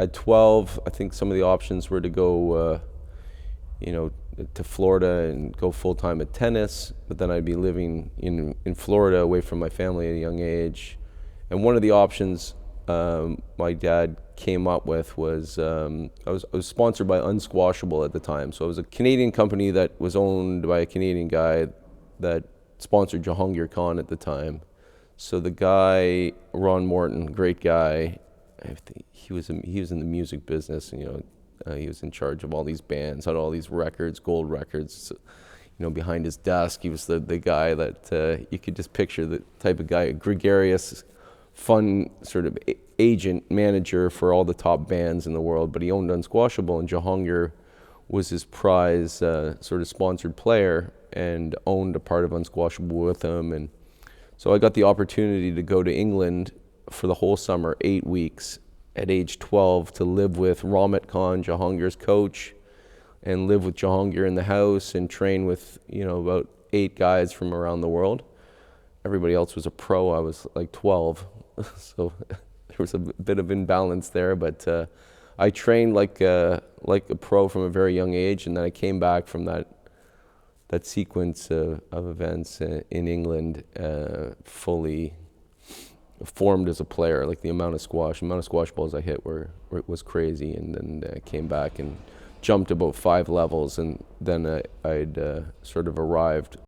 at 12, I think some of the options were to go, to Florida and go full-time at tennis, but then I'd be living in Florida away from my family at a young age. And one of the options my dad came up with was, I was sponsored by UNSQUASHABLE at the time. So it was a Canadian company that was owned by a Canadian guy that sponsored Jahangir Khan at the time. So the guy, Ron Morton, great guy, I think he was in the music business, and he was in charge of all these bands, had all these records, gold records, behind his desk. He was the guy that you could just picture, the type of guy, gregarious, fun sort of agent, manager for all the top bands in the world. But he owned UNSQUASHABLE, and Jahangir was his prize sort of sponsored player and owned a part of UNSQUASHABLE with him. And so I got the opportunity to go to England for the whole summer, 8 weeks, at age 12, to live with Jonathon Power, Jahangir's coach, and live with Jahangir in the house and train with, about 8 guys from around the world. Everybody else was a pro. I was like 12, so there was a bit of imbalance there, but I trained like a pro from a very young age, and then I came back from that sequence of events in England fully formed as a player. Like the amount of squash balls I hit was crazy, and then came back and jumped about 5 levels, and then I'd sort of arrived